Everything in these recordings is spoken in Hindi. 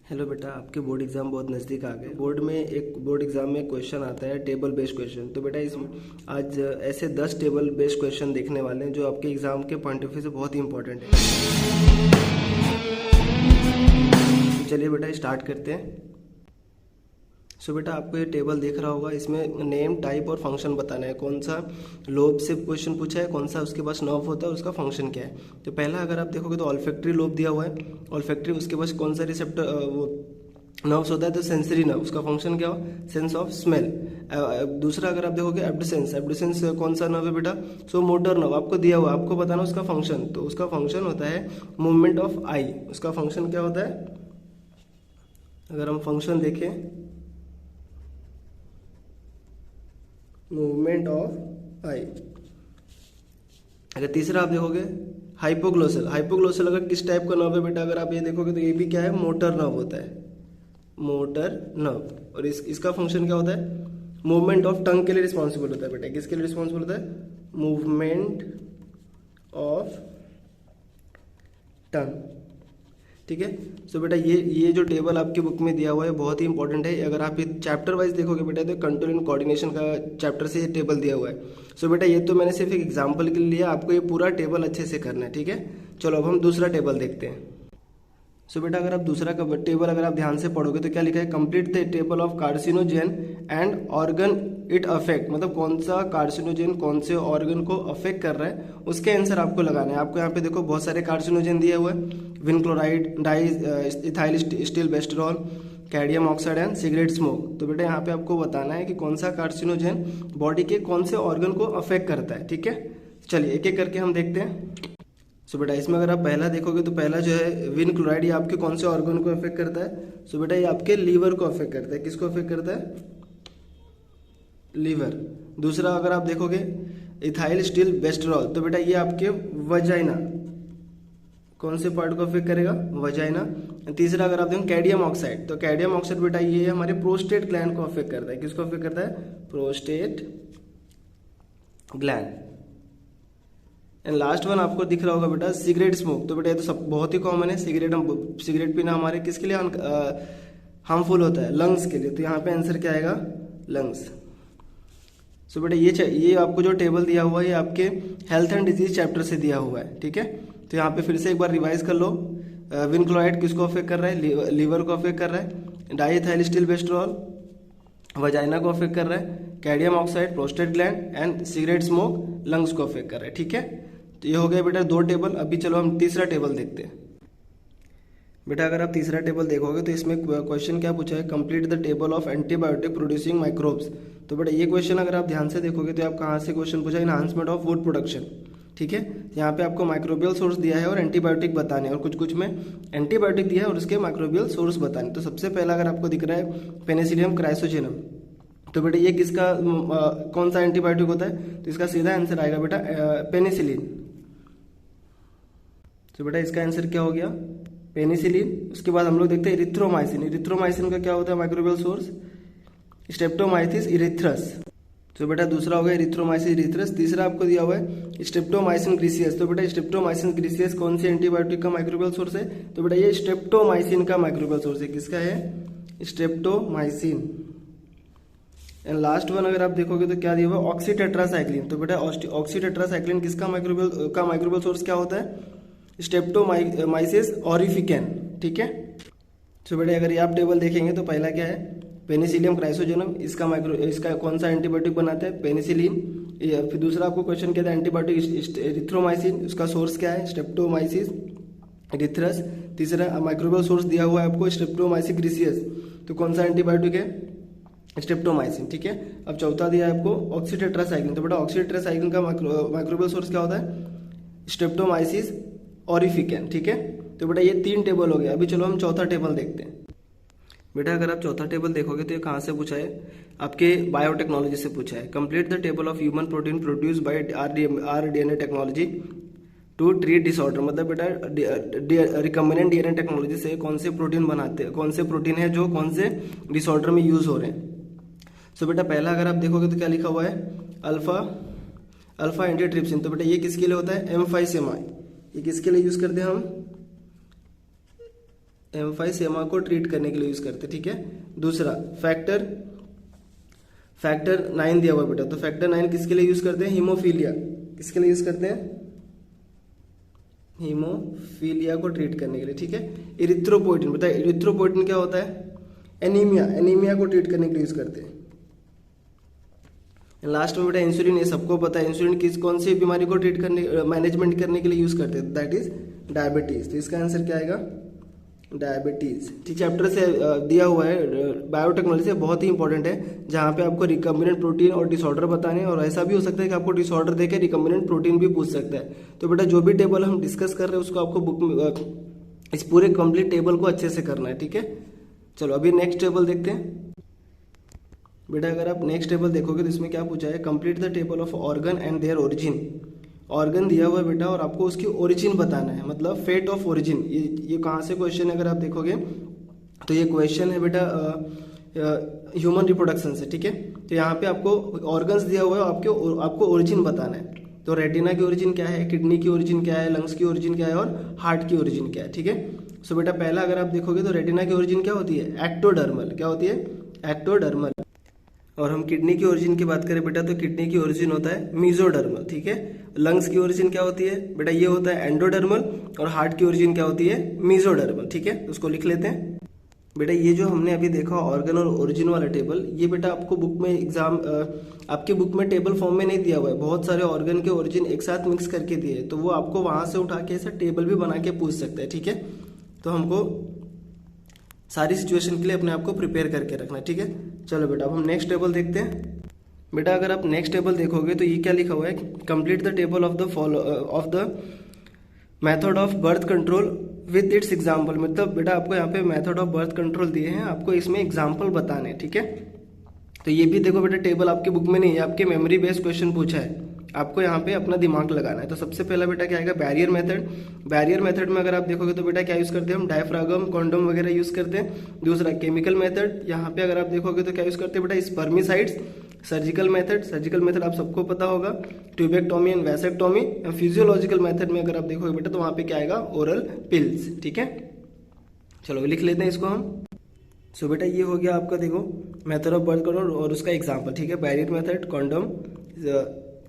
हेलो बेटा, आपके बोर्ड एग्जाम बहुत नज़दीक आ गए। बोर्ड एग्जाम में क्वेश्चन आता है टेबल बेस्ड क्वेश्चन। तो बेटा इस आज ऐसे 10 टेबल बेस्ड क्वेश्चन देखने वाले हैं जो आपके एग्जाम के पॉइंट ऑफ व्यू से बहुत ही इंपॉर्टेंट है। तो चलिए बेटा स्टार्ट करते हैं। बेटा आपको ये टेबल दिख रहा होगा, इसमें नेम, टाइप और फंक्शन बताना है। कौन सा लोब से क्वेश्चन पूछा है, कौन सा उसके पास नर्व होता है, उसका फंक्शन क्या है। तो पहला अगर आप देखोगे तो ऑल्फैक्टरी लोब दिया हुआ है। ऑल्फैक्टरी, उसके पास कौन सा रिसेप्टर वो नर्व्स होता है, तो सेंसरी नर्व, उसका फंक्शन क्या हो, सेंस ऑफ स्मेल। दूसरा अगर आप देखोगे एब्डसेंस, एब्डसेंस कौन सा नर्व है बेटा, मोटर नर्व आपको दिया हुआ, आपको बताना उसका फंक्शन। तो उसका फंक्शन होता है मूवमेंट ऑफ आई। उसका फंक्शन क्या होता है, अगर हम फंक्शन देखें, मूवमेंट ऑफ आई। अगर तीसरा आप देखोगे हाइपोग्लोसल, हाइपोग्लोसल अगर किस टाइप का नर्व है बेटा, अगर आप ये देखोगे तो ये भी क्या है, मोटर नर्व होता है, मोटर नर्व। और इसका फंक्शन क्या होता है, मूवमेंट ऑफ टंग के लिए रिस्पॉन्सिबल होता है बेटा। किसके लिए रिस्पॉन्सिबल होता है, मूवमेंट ऑफ टंग। ठीक है। बेटा ये जो टेबल आपकी बुक में दिया हुआ है बहुत ही इंपॉर्टेंट है। अगर आप ये चैप्टर वाइज देखोगे बेटा तो कंट्रोल एंड कोऑर्डिनेशन का चैप्टर से ये टेबल दिया हुआ है। बेटा ये तो मैंने सिर्फ एक एग्जांपल के लिए लिया, आपको ये पूरा टेबल अच्छे से करना है। ठीक है, चलो अब हम दूसरा टेबल देखते हैं। बेटा अगर आप दूसरा टेबल अगर आप ध्यान से पढ़ोगे तो क्या लिखा है, complete the table of carcinogen and organ it affect. मतलब कौन सा कार्सिनोजेन कौन से ऑर्गन को अफेक्ट कर रहा है, उसके आंसर आपको लगाना है। आपको यहाँ पे देखो बहुत सारे कार्सिनोजेन दिए हुए हैं, vinyl chloride, diethylstilbestrol, cadmium oxide and cigarette smoke. तो बेटा यहाँ पे आपको बताना है कि कौन सा कार्सिनोजेन बॉडी के कौन से ऑर्गन को अफेक्ट करता है। ठीक है, चलिए एक एक करके हम देखते हैं। बेटा इसमें अगर आप पहला देखोगे तो पहला जो है विनक्लोराइड, ये आपके कौन से ऑर्गन को अफेक्ट करता है। बेटा ये आपके लीवर को अफेक्ट करता है। किसको अफेक्ट करता है, लीवर। दूसरा अगर आप देखोगे इथाइल स्टिलबेस्टेरॉल, तो बेटा ये आपके वजाइना, कौन से पार्ट को अफेक्ट करेगा, वजाइना। तीसरा अगर आप देखो कैडमियम ऑक्साइड, तो कैडमियम ऑक्साइड बेटा ये हमारे प्रोस्टेट ग्लैंड को अफेक्ट करता है। किसको अफेक्ट करता है, prostate gland. And last one आपको दिख रहा होगा बेटा सिगरेट स्मोक। तो बेटा ये तो सब बहुत ही कॉमन है, सिगरेट पीना हमारे किसके लिए हार्मफुल होता है, लंग्स के लिए। तो यहाँ पे आंसर क्या आएगा, लंग्स। बेटा ये आपको जो टेबल दिया हुआ है ये आपके हेल्थ एंड डिजीज चैप्टर से दिया हुआ है। ठीक है, तो यहाँ पे फिर से एक बार रिवाइज कर लो। विनक्लोराइड किसको अफेक्ट कर रहा है, लीवर को अफेक्ट कर रहा है। डाईइथाइल स्टिलबेस्टेरॉल वजाइना को अफेक्ट कर रहा है। Cadmium oxide prostate gland and cigarette smoke lungs को अफेक्ट कर रहा है। ठीक है, तो ये हो गया बेटा दो टेबल। अभी चलो हम तीसरा टेबल देखते हैं। बेटा अगर आप तीसरा टेबल देखोगे तो इसमें क्वेश्चन क्या पूछा है, complete the table of antibiotic producing microbes. तो बेटा ये क्वेश्चन अगर आप ध्यान से देखोगे तो आप कहाँ से क्वेश्चन पूछा, इनहांसमेंट ऑफ वुड प्रोडक्शन। ठीक है, यहाँ पे आपको माइक्रोबियल सोर्स दिया है और एंटीबायोटिक बताने, और कुछ में एंटीबायोटिक दिया है और उसके माइक्रोबियल सोर्स बताने। तो सबसे पहला अगर आपको दिख रहा है पेनिसिलियम क्राइसोजेनम, तो बेटा ये किसका कौन सा एंटीबायोटिक होता है, तो इसका सीधा आंसर आएगा बेटा पेनिसिलिन। तो बेटा इसका आंसर क्या हो गया, पेनिसिलिन। उसके बाद हम लोग देखते हैं इरिथ्रोमाइसिन। इरिथ्रोमाइसिन का क्या होता है माइक्रोबियल सोर्स, स्ट्रेप्टोमाइसिस इरिथ्रस। तो बेटा दूसरा हो गया इरिथ्रोमाइसिस इरिथ्रस। तीसरा आपको दिया हुआ है स्ट्रेप्टोमाइसिन ग्रीसियस। तो बेटा स्ट्रेप्टोमाइसिन ग्रीसियस कौन सी एंटीबायोटिक का माइक्रोबियल सोर्स है, तो बेटा ये स्ट्रेप्टोमाइसिन का माइक्रोबियल सोर्स है। किसका है, स्ट्रेप्टोमाइसिन। एंड लास्ट वन अगर आप देखोगे तो क्या दिया हुआ, ऑक्सीटेट्रासाइक्लिन। तो बेटा ऑक्सीटेट्रासाइक्लिन किसका माइक्रोबियल सोर्स क्या होता है, स्ट्रेप्टोमाइसिस ऑरिफिकेन। ठीक है, तो बेटा अगर ये आप टेबल देखेंगे तो पहला क्या है, पेनिसिलियम क्राइसोजेनम, इसका कौन सा एंटीबायोटिक बनाता है, पेनिसिलिन। फिर दूसरा आपको क्वेश्चन क्या था, एंटीबायोटिक इरिथ्रोमाइसिन, उसका सोर्स क्या है, स्ट्रेप्टोमाइसिस इरिथ्रस। तीसरा माइक्रोबियल सोर्स दिया हुआ है आपको स्ट्रेप्टोमाइसिस ग्रीसियस, तो कौन सा एंटीबायोटिक है, स्ट्रेप्टोमाइसिन। ठीक है, अब चौथा दिया है आपको ऑक्सीटेट्रासाइक्लिन। तो बेटा ऑक्सीटेट्रासाइक्लिन का माइक्रोबियल सोर्स क्या होता है, स्ट्रेप्टोमाइसिस ऑरिफिकेन। ठीक है, तो बेटा ये तीन टेबल हो गया। अभी चलो हम चौथा टेबल देखते हैं। बेटा अगर आप चौथा टेबल देखोगे तो ये कहाँ से पूछा है, आपके बायोटेक्नोलॉजी से पूछा है। Complete the table of human protein produce by rDNA technology to treat disorder. मतलब बेटा रिकम्बिनेंट डीएनए टेक्नोलॉजी से कौन से प्रोटीन बनाते हैं, कौन से प्रोटीन है जो कौन से डिसऑर्डर में यूज हो रहे हैं। बेटा पहला अगर आप देखोगे तो क्या लिखा हुआ है, अल्फा एंटीट्रिप्सिन। तो बेटा ये किसके लिए होता है, M5 सेमाई। ये किसके लिए यूज करते हैं हम, एम्फाइसेमा को ट्रीट करने के लिए यूज करते हैं, ठीक है। दूसरा फैक्टर 9 दिया हुआ बेटा, तो फैक्टर 9 किसके लिए यूज करते हैं? हीमोफीलिया, किसके लिए यूज करते हैं? हीमोफीलिया को ट्रीट करने के लिए, ठीक है। इरिथ्रोपोइटिन, बताइए इरिथ्रोपोइटिन क्या होता है? एनीमिया को ट्रीट करने के लिए यूज करते हैं। लास्ट में बेटा इंसुलिन, ये सबको पता है, इंसुलिन कौन सी बीमारी को ट्रीट करने मैनेजमेंट करने के लिए यूज करते हैं? That is diabetes. तो इसका आंसर क्या आएगा? डायबिटीज। ठीक, चैप्टर से दिया हुआ है, बायोटेक्नोलॉजी से बहुत ही इंपॉर्टेंट है, जहाँ पे आपको रिकम्बिनेंट प्रोटीन और डिसऑर्डर बताने हैं, और ऐसा भी हो सकता है कि आपको डिसऑर्डर देके रिकम्बिनेंट प्रोटीन भी पूछ सकता है। तो बेटा जो भी टेबल हम डिस्कस कर रहे हैं उसको आपको बुक में इस पूरे कंप्लीट टेबल को अच्छे से करना है, ठीक है। चलो अभी नेक्स्ट टेबल देखते हैं। बेटा अगर आप नेक्स्ट टेबल देखोगे तो इसमें क्या पूछा है? Complete the table of organ and their origin. Organ दिया हुआ है बेटा और आपको उसकी ओरिजिन बताना है, मतलब फेट ऑफ ओरिजिन। ये कहाँ से क्वेश्चन है? अगर आप देखोगे तो ये क्वेश्चन है बेटा ह्यूमन रिप्रोडक्शन से, ठीक है। तो यहाँ पे आपको ऑर्गन्स दिया हुआ है, आपको ओरिजिन बताना है। तो रेटिना की ओरिजिन क्या है, किडनी की ओरिजिन क्या है, लंग्स की ओरिजिन क्या है और हार्ट की ओरिजिन क्या है, ठीक है। सो बेटा पहला अगर आप देखोगे तो रेटिना की ओरिजिन क्या होती है? एक्टोडर्मल। क्या होती है? एक्टोडर्मल। और हम किडनी की ओरिजिन की बात करें बेटा तो किडनी की ओरिजिन होता है मीजोडर्मल, ठीक है। लंग्स की ओरिजिन क्या होती है बेटा? ये होता है एंडोडर्मल। और हार्ट की ओरिजिन क्या होती है? मीजोडर्मल, ठीक है। उसको लिख लेते हैं बेटा। ये जो हमने अभी देखा ऑर्गन और ओरिजिन वाला टेबल, ये बेटा आपको बुक में आपकी बुक में टेबल फॉर्म में नहीं दिया हुआ है, बहुत सारे ऑर्गन के ओरिजिन एक साथ मिक्स करके दिए, तो वो आपको वहां से उठा के ऐसा टेबल भी बना के पूछ सकता है, ठीक है। तो हमको सारी सिचुएशन के लिए अपने आप को प्रिपेयर करके रखना है, ठीक है। चलो बेटा अब हम नेक्स्ट टेबल देखते हैं। बेटा अगर आप नेक्स्ट टेबल देखोगे तो ये क्या लिखा हुआ है? Complete the table of the method of birth control with its example. मतलब बेटा आपको यहाँ पे मेथड ऑफ बर्थ कंट्रोल दिए हैं, आपको इसमें एग्जाम्पल बताने हैं, ठीक है। तो ये भी देखो बेटा टेबल आपकी बुक में नहीं है, आपके मेमोरी बेस्ड क्वेश्चन पूछा है, आपको यहाँ पे अपना दिमाग लगाना है। तो सबसे पहला बेटा क्या आएगा? Barrier method. बैरियर मेथड में अगर आप देखोगे तो बेटा क्या यूज करते हैं हम? डायफ्रागम, कॉन्डोम वगैरह यूज करते हैं। दूसरा केमिकल मेथड, यहाँ पे अगर आप देखोगे तो क्या यूज करते हैं बेटा? स्पर्मिसाइड्स। सर्जिकल मेथड आप सबको पता होगा, tubectomy and vasectomy. Physiological method में अगर आप देखोगे बेटा तो वहां पे क्या आएगा? ओरल पिल्स, ठीक है। चलो लिख लेते हैं इसको हम। सो बेटा ये हो गया आपका, देखो मेथड ऑफ बर्थ कंट्रोल और उसका एग्जाम्पल, ठीक है। Barrier method, condom,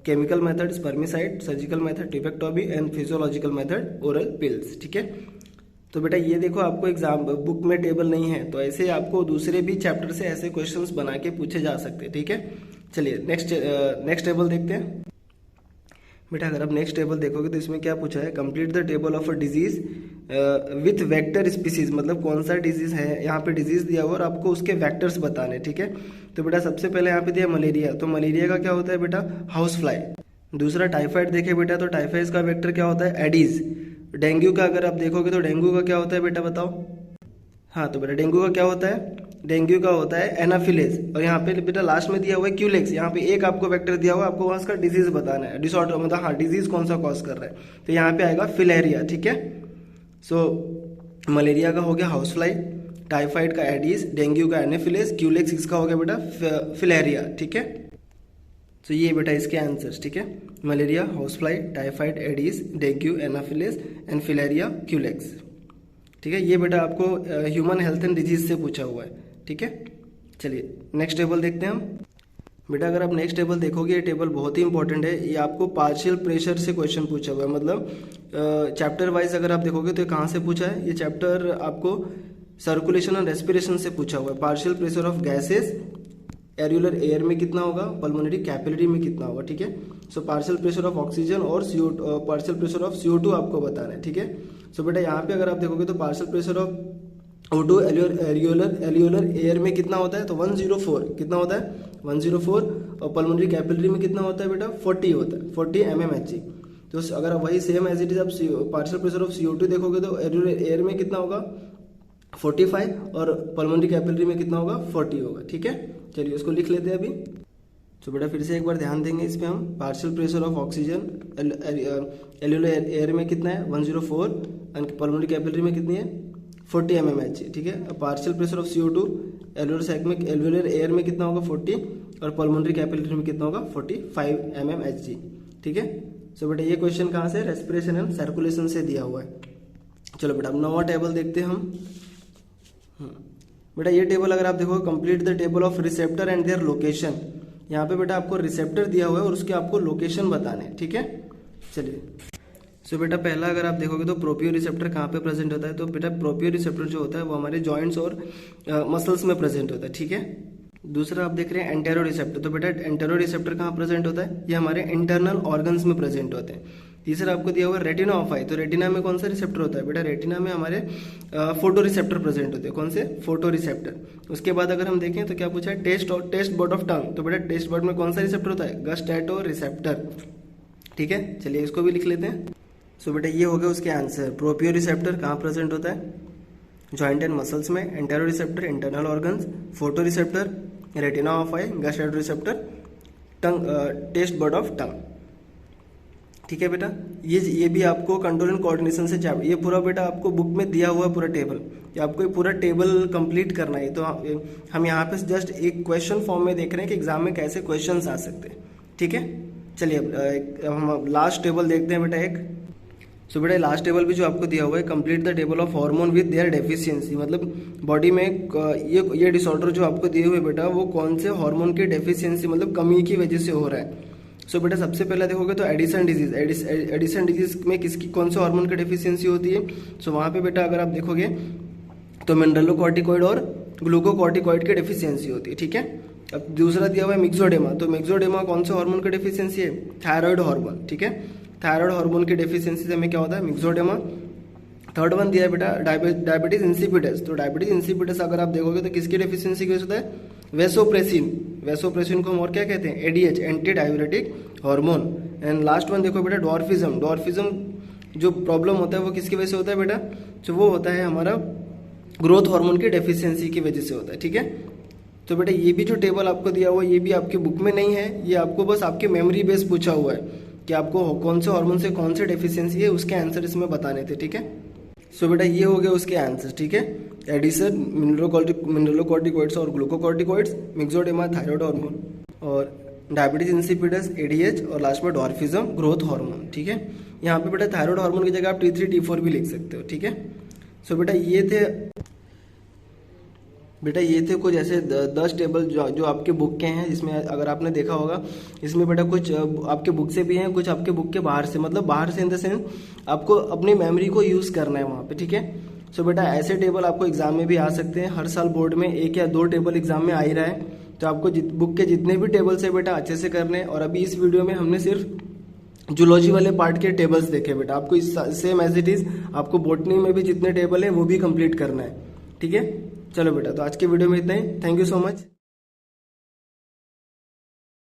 chemical method, spermicide, surgical method, tubectomy and physiological method, oral pills, ठीक है। तो बेटा ये देखो आपको एग्जाम बुक में टेबल नहीं है, तो ऐसे आपको दूसरे भी चैप्टर से ऐसे क्वेश्चंस बना के पूछे जा सकते हैं, ठीक है। चलिए नेक्स्ट टेबल देखते हैं। बेटा अगर आप नेक्स्ट टेबल देखोगे तो इसमें क्या पूछा है? Complete the table of a disease with vector species. मतलब कौन सा डिजीज है, यहाँ पे डिजीज दिया हुआ और आपको उसके वेक्टर्स बताने, ठीक है। तो बेटा सबसे पहले यहाँ पे दिया मलेरिया, तो मलेरिया का क्या होता है बेटा? House fly. दूसरा टाइफाइड देखे बेटा तो टाइफाइड का वेक्टर क्या होता है? एडीज। डेंगू का अगर आप देखोगे तो डेंगू का क्या होता है बेटा बताओ? हाँ तो बेटा डेंगू का क्या होता है? डेंगू का होता है एनाफिलेज। और यहाँ पे बेटा लास्ट में दिया हुआ है क्यूलेक्स, यहाँ पे एक आपको वेक्टर दिया हुआ है, आपको वहाँ उसका डिजीज बताना है, डिसऑर्डर मतलब हाँ डिजीज कौन सा कॉज कर रहा है, तो यहाँ पे आएगा फिलेरिया, ठीक है। सो मलेरिया का हो गया हाउस फ्लाई, टाइफाइड का एडीज, डेंगू का एनाफिलेज, क्यूलेक्स इसका हो गया बेटा फिलेरिया, ठीक है। तो ये बेटा इसके आंसर्स, ठीक है। Malaria, house fly, typhoid, Aedes, dengue, Anopheles and filaria, Culex, ठीक है। ये बेटा आपको ह्यूमन हेल्थ एंड डिजीज से पूछा हुआ है, ठीक है। चलिए नेक्स्ट टेबल देखते हैं हम। बेटा अगर आप नेक्स्ट टेबल देखोगे, ये टेबल बहुत ही इंपॉर्टेंट है, ये आपको पार्शियल प्रेशर से क्वेश्चन पूछा हुआ है। मतलब चैप्टर वाइज अगर आप देखोगे तो कहाँ से पूछा है? ये चैप्टर आपको सर्कुलेशन और रेस्पिरेशन से पूछा हुआ है। Partial pressure of gases, areolar air में कितना होगा, पल्मोनरी कैपिलरी में कितना होगा, ठीक है। So partial pressure of oxygen और पार्शियल प्रेशर ऑफ CO2 आपको बताना है, ठीक है। सो बेटा यहाँ पे अगर आप देखोगे तो partial pressure of O2 areolar air में कितना होता है? तो 104 कितना होता है? 104। और पल्मोनरी कैपिलरी में कितना होता है बेटा? 40 होता है, 40 mmHg। तो अगर आप वही सेम एज इट इज आप पार्शियल प्रेशर ऑफ CO2 देखोगे तो एरियोलर एयर में कितना होगा? 45 और पल्मोनरी कैपिलरी में कितना होगा? 40 होगा, ठीक है। चलिए उसको लिख लेते हैं अभी। तो बेटा फिर से एक बार ध्यान देंगे इस पे हम। Partial pressure of oxygen areolar air में कितना है? 104 एंड पल्मोनरी कैपिलरी में कितनी है? 40 mmHg, ठीक है। Partial pressure of CO2 alveolar air में कितना होगा? 40 और पल्मोनरी कैपिलरी में कितना होगा? 45 mmHg, ठीक है। सो बेटा ये क्वेश्चन कहाँ से? रेस्पिरेशन एंड सर्कुलेशन से दिया हुआ है। चलो बेटा अब नवा टेबल देखते हैं हम। बेटा ये टेबल अगर आप देखो, complete the table of receptor and their location, यहाँ पे बेटा आपको रिसेप्टर दिया हुआ है और उसके आपको लोकेशन बताने, ठीक है। चलिए सो बेटा पहला अगर आप देखोगे तो प्रोपियो रिसेप्टर कहाँ पे प्रेजेंट होता है, तो बेटा प्रोपियो रिसेप्टर जो होता है वो हमारे जॉइंट्स और मसल्स में प्रेजेंट होता है, ठीक है। दूसरा आप देख रहे हैं एंटेरो रिसेप्टर, तो बेटा एंटेरो रिसेप्टर कहाँ प्रेजेंट होता है, ये हमारे इंटरनल ऑर्गन्स में प्रेजेंट होते हैं। तीसरा आपको दिया हुआ है रेटिना ऑफ आई, तो रेटिना में कौन सा रिसेप्टर होता है, बेटा रेटिना में हमारे फोटो रिसेप्टर प्रेजेंट होते हैं, कौन से, फोटो रिसेप्टर। उसके बाद अगर हम देखें तो क्या पूछा है, टेस्ट बर्ड ऑफ टंग, तो बेटा टेस्ट बर्ड में कौन सा रिसेप्टर होता है, गस्टैटो रिसेप्टर, ठीक है। चलिए इसको भी लिख लेते हैं। सो बेटा ये हो गया उसके आंसर। प्रोपियो रिसेप्टर कहाँ प्रेजेंट होता है, जॉइंट एंड मसल्स में। Enteroreceptor internal organs. Photoreceptor retina of eye. Gustatoreceptor tongue, taste bird of tongue, ठीक है बेटा। ये भी आपको कंट्रोल एंड कोऑर्डिनेशन से चैप्टर, ये पूरा बेटा आपको बुक में दिया हुआ पूरा टेबल, ये आपको ये पूरा टेबल कंप्लीट करना है। तो हम यहाँ पे जस्ट एक क्वेश्चन फॉर्म में देख रहे हैं कि एग्जाम में कैसे क्वेश्चंस आ सकते हैं, ठीक है। चलिए अब हम लास्ट टेबल देखते हैं बेटा एक। सो बेटा लास्ट टेबल भी जो आपको दिया हुआ है, complete the table of hormone with their deficiency, मतलब बॉडी में ये डिसऑर्डर जो आपको दिए हुए बेटा वो कौन से हार्मोन की डेफिशिएंसी मतलब कमी की वजह से हो रहा है। सो बेटा सबसे पहला देखोगे तो एडिसन डिजीज, एडिसन डिजीज में किसकी कौन से हार्मोन की डेफिशिएंसी होती है। सो वहाँ पे बेटा अगर आप देखोगे तो मिनरलोकॉर्टिकॉइड और ग्लूकोकॉर्टिकॉइड की डेफिशिएंसी होती है, ठीक है। अब दूसरा दिया हुआ है मिक्सोडेमा, तो मिक्सोडेमा कौन से हार्मोन की डेफिशिएंसी है, थायराइड हार्मोन, ठीक है। थायराइड हार्मोन की डेफिशिएंसी से हमें क्या होता है, मिक्सोडेमा। थर्ड वन दिया है बेटा डायबिटीज इंसिपिडस, तो डायबिटीज इंसिपिडस अगर आप देखोगे तो किसकी डेफिशिएंसी की वजह से होता है, वेसोप्रेसिन। वेसोप्रेसिन को हम और क्या कहते हैं, ADH, anti diabetic hormone. And last one देखो बेटा डॉर्फिज्म। डॉर्फिज्म जो प्रॉब्लम होता है वो किसकी वजह से होता है बेटा, तो वो होता है हमारा ग्रोथ हार्मोन की डेफिशिएंसी की वजह से होता है, ठीक है। तो बेटा ये भी जो टेबल आपको दिया हुआ है ये भी आपके बुक में नहीं है, ये आपको बस आपके मेमोरी बेस पूछा हुआ है कि आपको कौन से हार्मोन से कौन से डेफिशिएंसी है, उसके आंसर इसमें बताने थे, ठीक है। सो बेटा ये हो गया उसके आंसर, ठीक है। एडिसन, मिनरलोकॉर्टिकॉइड्स और ग्लूकोकॉर्टिकॉइड्स, मिक्सोडेमा थायराइड हार्मोन, और डायबिटीज इंसिपिडस एडीएच, और लास्ट में डॉर्फिज्म ग्रोथ हार्मोन, ठीक है। यहाँ पे बेटा थायराइड हार्मोन की जगह आप T3 T4 भी लिख सकते हो, ठीक है। सो बेटा ये थे कुछ ऐसे 10 टेबल जो आपके बुक के हैं, जिसमें अगर आपने देखा होगा इसमें बेटा कुछ आपके बुक से भी हैं, कुछ आपके बुक के बाहर से, मतलब बाहर से इन द सेंस आपको अपनी मेमोरी को यूज़ करना है वहाँ पे, ठीक है। सो बेटा ऐसे टेबल आपको एग्जाम में भी आ सकते हैं, हर साल बोर्ड में 1 या 2 टेबल एग्जाम में आ ही रहा है, तो आपको बुक के जितने भी टेबल्स है बेटा अच्छे से करने हैं। और अभी इस वीडियो में हमने सिर्फ जूलॉजी वाले पार्ट के टेबल्स देखे बेटा, आपको इस सेम एज इट इज आपको बॉटनी में भी जितने टेबल है वो भी कंप्लीट करना है, ठीक है। चलो बेटा तो आज के वीडियो में इतना ही, थैंक यू सो मच।